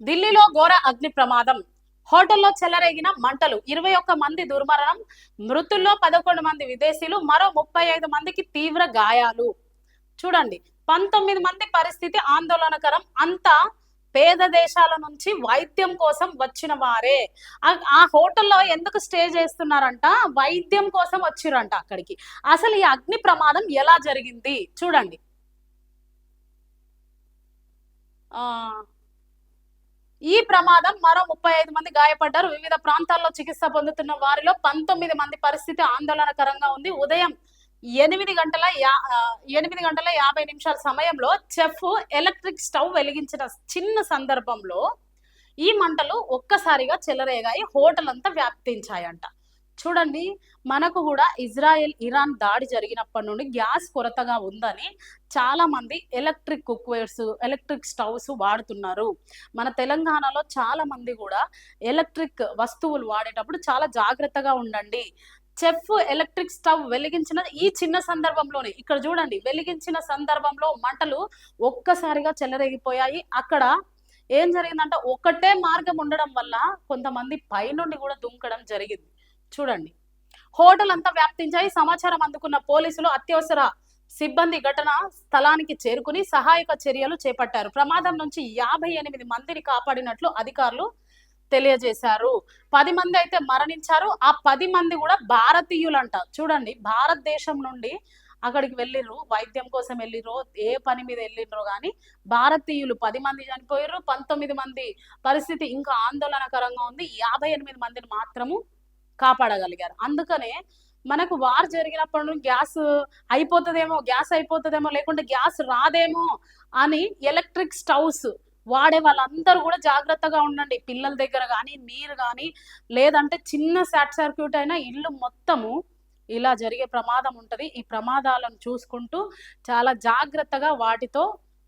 ఢిల్లీలో ఘోర అగ్ని ప్రమాదం. హోటల్లో చెలరేగిన మంటలు. 21 మంది దుర్మరణం. మృతుల్లో 11 మంది విదేశీయులు. మరో 35 మందికి తీవ్ర గాయాలు. చూడండి, 19 మంది పరిస్థితి ఆందోళనకరం. అంతా పేద దేశాల నుంచి వైద్యం కోసం వచ్చిన వారే. ఆ హోటల్లో ఎందుకు స్టే చేస్తున్నారంట? వైద్యం కోసం వచ్చిరంట అక్కడికి. అసలు ఈ అగ్ని ప్రమాదం ఎలా జరిగింది చూడండి. ఆ ఈ ప్రమాదం మరో 35 మంది గాయపడ్డారు. వివిధ ప్రాంతాల్లో చికిత్స పొందుతున్న వారిలో 19 మంది పరిస్థితి ఆందోళనకరంగా ఉంది. ఉదయం 8 గంటల 50 నిమిషాల సమయంలో చెఫ్ ఎలక్ట్రిక్ స్టవ్ వెలిగించిన చిన్న సందర్భంలో ఈ మంటలు ఒక్కసారిగా చెలరేగాయి. హోటల్ అంతా వ్యాప్తించాయంట. చూడండి, మనకు కూడా ఇజ్రాయెల్ ఇరాన్ దాడి జరిగినప్పటి నుండి గ్యాస్ కొరతగా ఉందని చాలా మంది ఎలక్ట్రిక్ కుక్వేర్స్, ఎలక్ట్రిక్ స్టవ్స్ వాడుతున్నారు. మన తెలంగాణలో చాలా మంది కూడా ఎలక్ట్రిక్ వస్తువులు వాడేటప్పుడు చాలా జాగ్రత్తగా ఉండండి. చెఫ్ ఎలక్ట్రిక్ స్టవ్ వెలిగించిన ఈ చిన్న సందర్భంలోనే ఇక్కడ చూడండి, వెలిగించిన సందర్భంలో మంటలు ఒక్కసారిగా చెలరేగిపోయాయి. అక్కడ ఏం జరిగిందంటే ఒకటే మార్గం ఉండడం వల్ల కొంతమంది పైనుండి కూడా దుంకడం జరిగింది. చూడండి, హోటల్ అంతా వ్యాప్తించాయి. సమాచారం అందుకున్న పోలీసులు, అత్యవసర సిబ్బంది ఘటన స్థలానికి చేరుకుని సహాయక చర్యలు చేపట్టారు. ప్రమాదం నుంచి 58 మందిని కాపాడినట్లు అధికారులు తెలియజేశారు. 10 మంది అయితే మరణించారు. ఆ 10 మంది కూడా భారతీయులంట. చూడండి, భారతదేశం నుండి అక్కడికి వెళ్ళిర్రు, వైద్యం కోసం వెళ్ళిర్రు, ఏ పని మీద వెళ్ళిర్రో కానీ భారతీయులు 10 మంది చనిపోయారు. 19 మంది పరిస్థితి ఇంకా ఆందోళనకరంగా ఉంది. 58 మందిని మాత్రము కాపాడగలిగారు. అందుకనే మనకు వార్ జరిగినప్పటి నుండి గ్యాస్ అయిపోతుందేమో, లేకుంటే గ్యాస్ రాదేమో అని ఎలక్ట్రిక్ స్టవ్స్ వాడే వాళ్ళందరూ కూడా జాగ్రత్తగా ఉండండి. పిల్లల దగ్గర కానీ, మీరు కానీ, లేదంటే చిన్న షార్ట్ సర్క్యూట్ అయినా ఇల్లు మొత్తము ఇలా జరిగే ప్రమాదం ఉంటది. ఈ ప్రమాదాలను చూసుకుంటూ చాలా జాగ్రత్తగా వాటితో